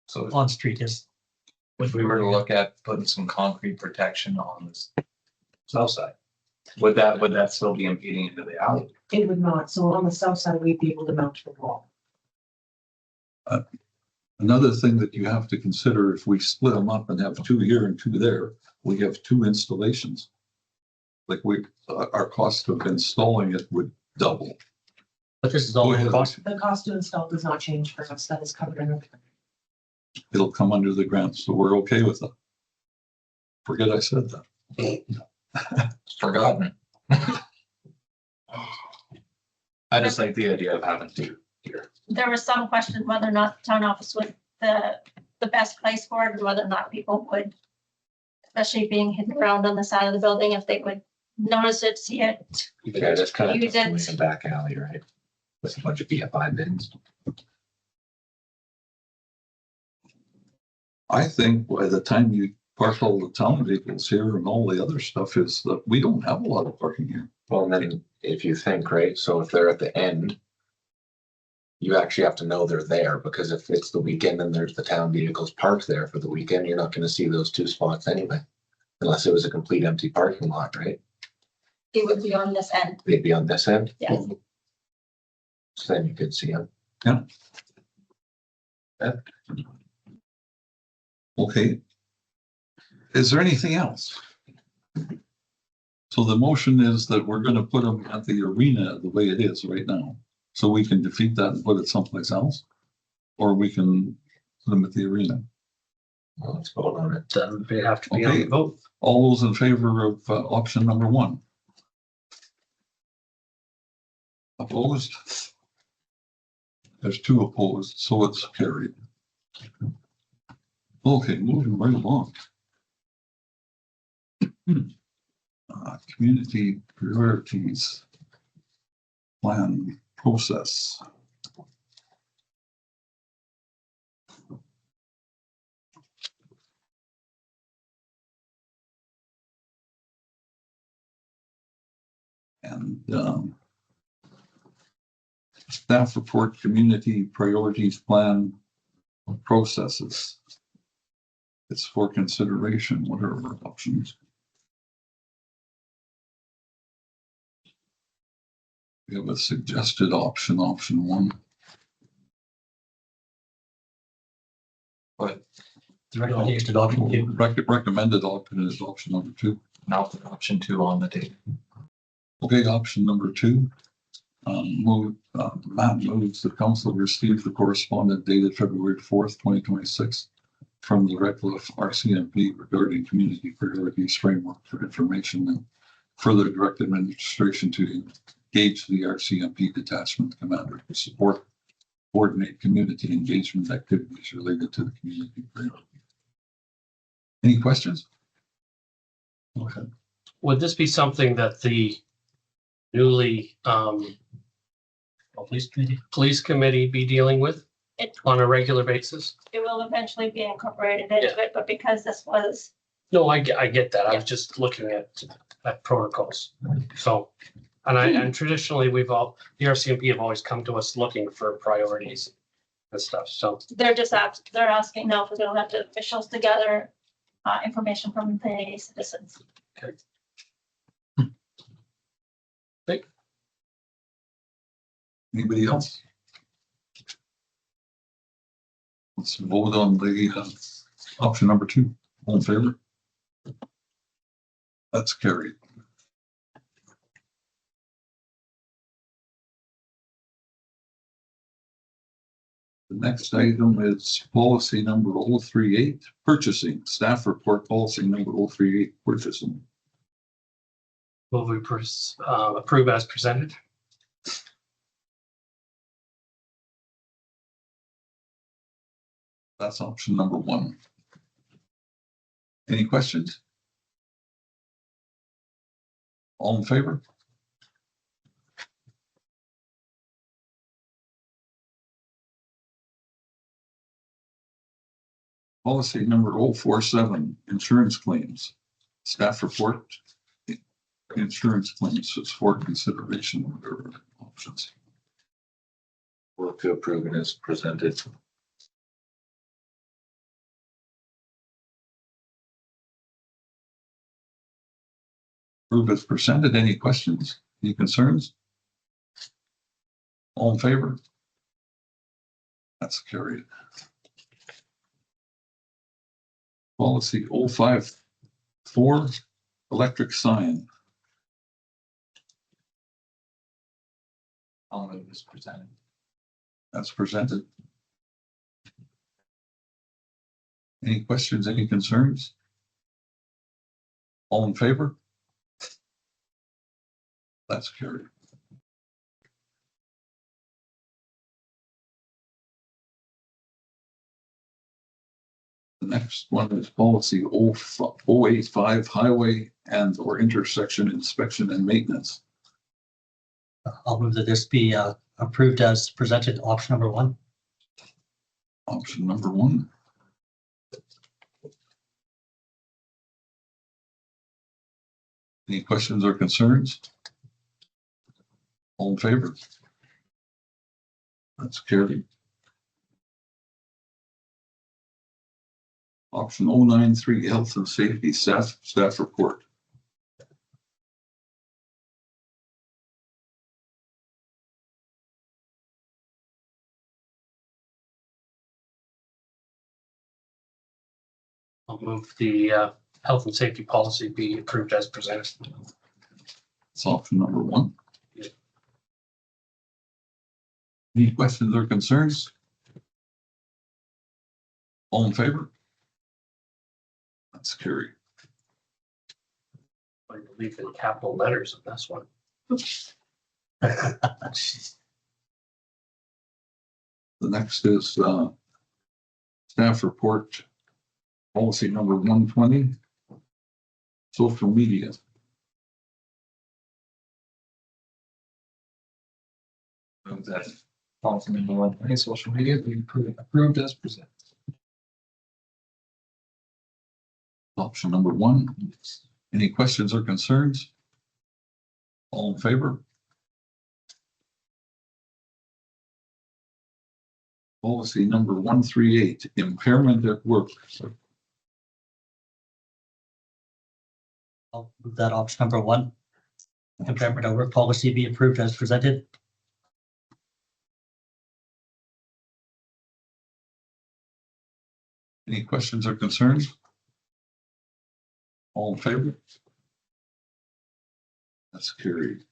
so on street, yes. if we were to look at putting some concrete protection on this south side, would that still be impeding into the alley? It would not. So on the south side, we'd be able to mount the wall. Another thing that you have to consider, if we split them up and have two here and two there, we have two installations. Like our cost of installing it would double. But this is all Go ahead. cost. The cost to install does not change for us. That is covered in the. It'll come under the grant, so we're okay with it. Forget I said that. Forgotten. I just like the idea of having two here. There was some question whether or not the town office would the best place for it, and whether or not people would, especially being hidden around on the side of the building, if they would notice it, see it. Yeah, that's kind of Use it. in the back alley, right? With a bunch of BFI bins. I think by the time you park all the town vehicles here and all the other stuff is that we don't have a lot of parking here. Well, and then if you think, right, so if they're at the end, you actually have to know they're there, because if it's the weekend and there's the town vehicles parked there for the weekend, you're not gonna see those two spots anyway. Unless it was a complete empty parking lot, right? It would be on this end. They'd be on this end. Yes. So then you could see them. Okay. Is there anything else? So the motion is that we're gonna put them at the arena the way it is right now. So we can defeat that and put it someplace else? Or we can put them at the arena? Well, let's vote on it. Then they have to be on Okay. the vote. All those in favor of option number one? Opposed? There's two opposed, so it's carried. Okay, moving right along. Community priorities plan process. And staff report community priorities plan processes. It's for consideration. What are our options? We have a suggested option, option one. But The recommendation option two. Recommended option is option number two. now put option 2 on the table. Okay, option number two. Matt moves the council receive the correspondence dated February 4th, 2026 from the Redcliffe RCMP regarding community priorities framework for information and further direct administration to engage the RCMP detachment commander to support, coordinate community engagement activities related to the community priority. Any questions? Okay. Would this be something that the newly Police committee. police committee be dealing with? on a regular basis? It will eventually be incorporated into it, but because this was, No, I get that. I Yeah. was just looking at protocols. So, and traditionally, the RCMP have always come to us looking for priorities and stuff. So, they're asking now if we're gonna let the officials together, information from the citizens. Anybody else? Let's vote on the option number 2. All in favor? That's carried. The next item is policy number 038, purchasing, staff report policy number 038, purchasing. will we approve as presented? That's option number 1. Any questions? All in favor? Policy number 047, insurance claims. Staff report, insurance claims is for consideration of their options. Work to approve it as presented. Approved as presented. Any questions? Any concerns? All in favor? That's carried. Policy 054, electric sign. I'll move as presented. That's presented. Any questions? Any concerns? All in favor? That's carried. The next one is policy 085, highway and or intersection inspection and maintenance. I'll move that this be approved as presented, option number 1. Option number 1. Any questions or concerns? All in favor? That's carried. Option 093, health and safety staff report. I'll move the health and safety policy be approved as presented. That's option number 1. Yeah. Any questions or concerns? All in favor? That's carried. I believe in capital letters on this one. The next is staff report, policy number 120, social media. Move that policy number 120, social media, be approved as presented. Option number 1. Any questions or concerns? All in favor? Policy number 138, impairment at work. I'll move that option number 1. Impairment of work policy be approved as presented. Any questions or concerns? All in favor? That's carried.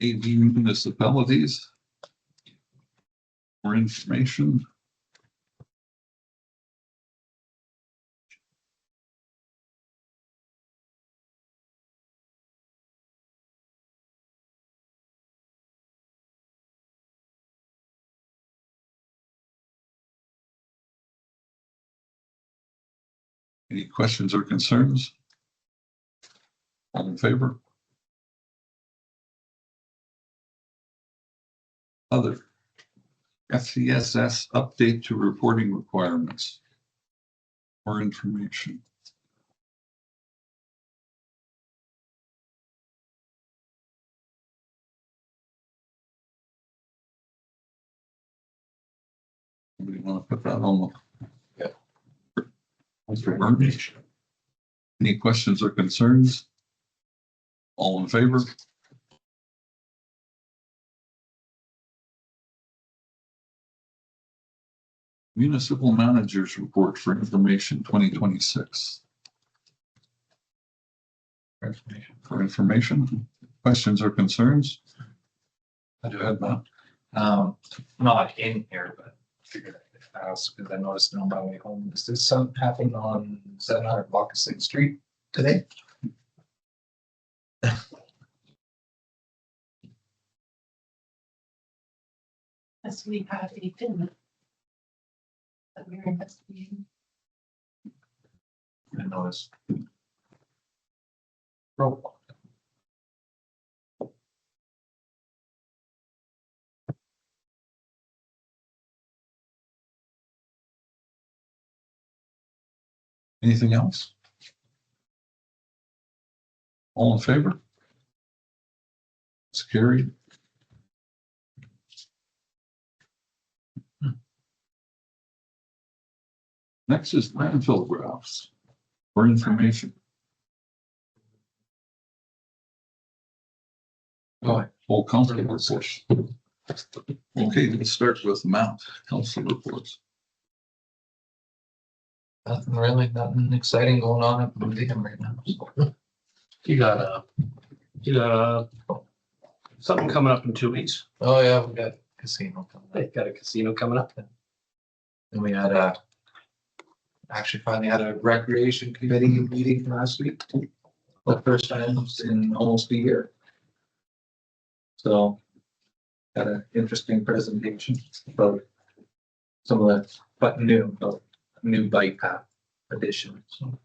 AV municipalities. More information. Any questions or concerns? All in favor? Other. FCSS update to reporting requirements. More information. Somebody want to put that on the? Mr. Burns? Any questions or concerns? All in favor? Municipal Managers Report for Information 2026. For information, questions or concerns? I do have that. Not in here, but figured I'd ask because I noticed it on my way home. Does this something happen on 700 Moccasin Street today? Yes, we have a pin that we're investigating. I noticed. Roll. Anything else? All in favor? It's carried. Next is landfill graphs for information. Full council reports. Okay, let's start with Mount council reports. Nothing really, nothing exciting going on at Bloomington right now. So. You got something coming up in 2 weeks. Oh yeah, we got casino coming up. They got a casino coming up. And we had actually finally had a recreation committee meeting last week. The first time in almost a year. So had an interesting presentation about some of the new bike path addition. So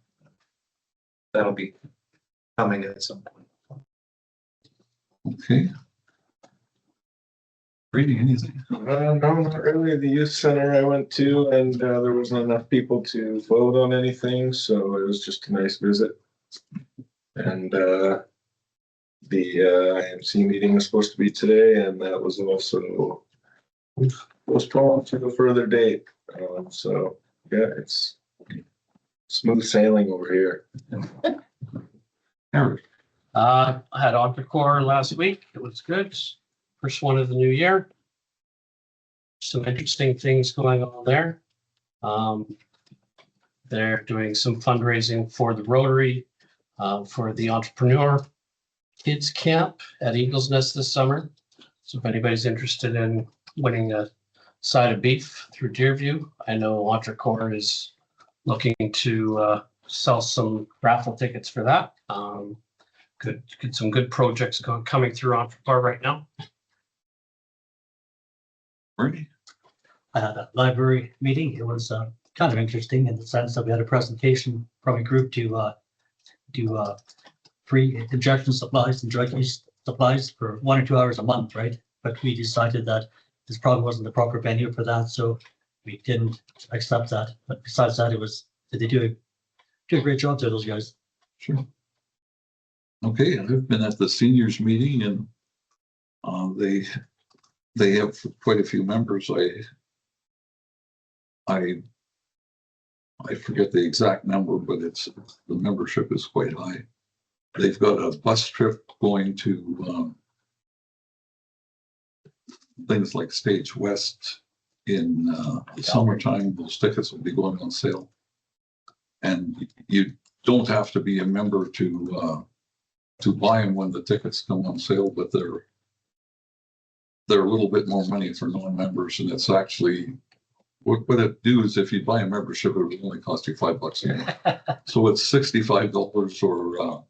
that'll be coming at some point. Okay. Reading anything? No, not really. The youth center I went to, and there wasn't enough people to vote on anything, so it was just a nice visit. And the IMC meeting was supposed to be today, and that was also postponed to a further date. So yeah, it's smooth sailing over here. Eric, I had Encore last week. It was good. First one of the new year. Some interesting things going on there. They're doing some fundraising for the Rotary, for the Entrepreneur Kids Camp at Eagles Nest this summer. So if anybody's interested in winning a side of beef through Deerview, I know Encore is looking to sell some raffle tickets for that. Some good projects coming through Encore right now. Bernie, I had a library meeting. It was kind of interesting in the sense that we had a presentation from a group to do free injection supplies and drug use supplies for 1 or 2 hours a month, right? But we decided that this probably wasn't the proper venue for that, so we didn't accept that. But besides that, they do a great job there, those guys. sure. Okay, I've been at the seniors meeting and they have quite a few members. I forget the exact number, but the membership is quite high. They've got a bus trip going to things like Stage West in the summertime. Those tickets will be going on sale. And you don't have to be a member to buy them when the tickets come on sale, but they're a little bit more money for non-members, and it's actually what it do is if you buy a membership, it would only cost you $5 a month. So it's $65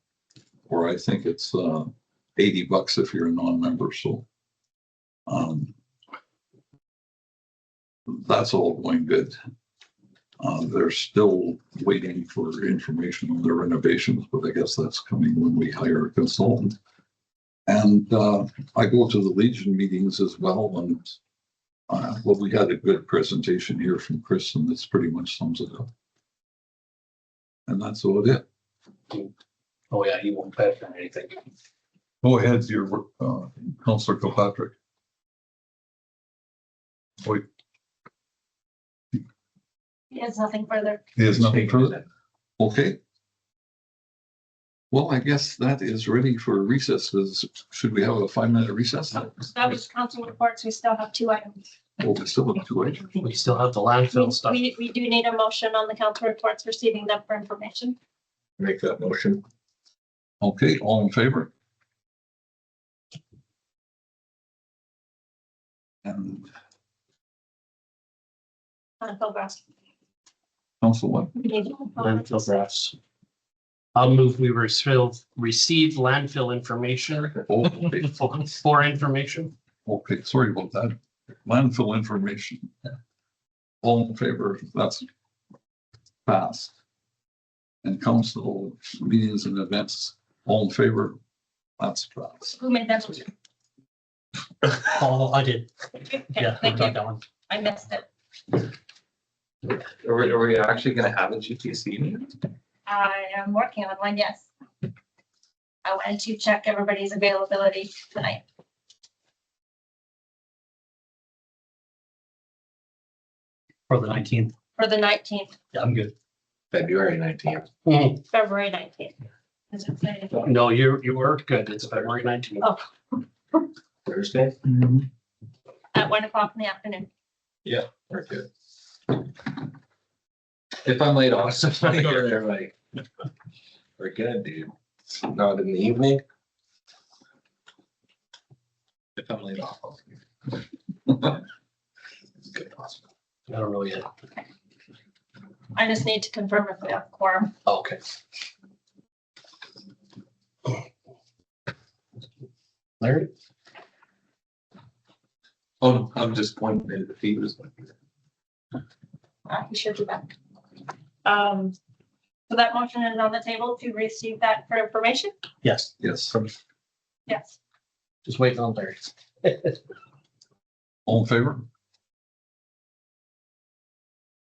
or I think it's $80 if you're a non-member. So that's all going good. They're still waiting for information on their renovations, but I guess that's coming when we hire a consultant. And I go to the Legion meetings as well, and well, we had a good presentation here from Chris, and this pretty much sums it up. And that's all it. Oh, yeah, he won't pay for anything. Go ahead, your Councillor Kilpatrick. Wait, He has nothing further. there's nothing further. Okay. Well, I guess that is ready for recesses. Should we have a 5-minute recess? That was council reports. We still have 2 items. Oh, we still have 2 items. We still have the landfill stuff. We do need a motion on the council reports, receiving them for information. Make that motion. Okay, all in favor? And Landfill grass. Council what? We need- Landfill graphs. I'll move we receive landfill information Oh, okay. for information. Okay, sorry about that. Landfill information. All in favor, that's passed. And council meetings and events, all in favor, that's passed. Who made that motion? Oh, I did. Okay, Yeah, I thank got you. that one. I missed it. Are we actually gonna have a GTC meeting? I am working on one, yes. I wanted to check everybody's availability tonight. For the 19th. For the 19th, Yeah, I'm good. February 19th. February 19th. Does it say? No, you were good. It's February 19th. Oh, Thursday? at 1 o'clock in the afternoon. We're good. If I'm late off, They're like, we're good, dude. Not in the evening. if I'm late off. It's good possible. I don't know yet. I just need to confirm if we have quorum. Okay. Larry? Oh, no, I'm just pointing at the feet. We should do that. So that motion is on the table to receive that for information? Yes. Yes, Yes. Just waiting on Larry. all in favor?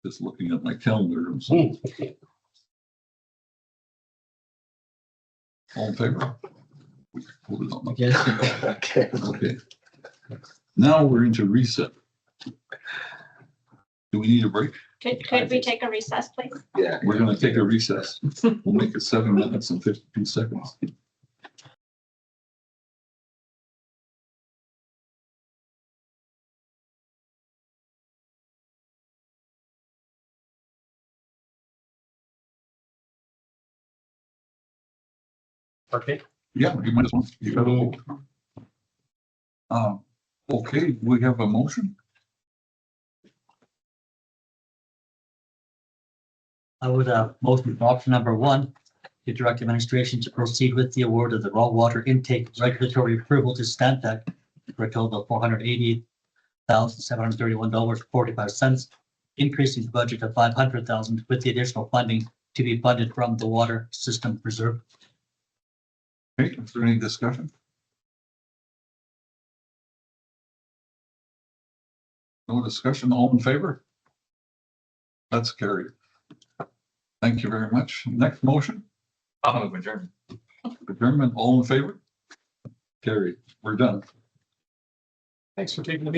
Just looking at my calendar. and so- All in favor? We voted on that. Yes. Okay. Okay. Now we're into reset. Do we need a break? Could we take a recess, please? Yeah. We're gonna take a recess. We'll make it 7 minutes and 52 seconds. Okay. Yeah, you might as well. You gotta vote. Okay, we have a motion. I would, motion for option number 1, to direct administration to proceed with the award of the raw water intake regulatory approval to Stantec for a total of $480,731.45, increasing the budget of $500,000 with the additional funding to be funded from the water system reserve. Okay, is there any discussion? No discussion, all in favor? That's carried. Thank you very much. Next motion, I'll move adjourned. adjournment, all in favor? Carried, we're done. Thanks for taking the meeting.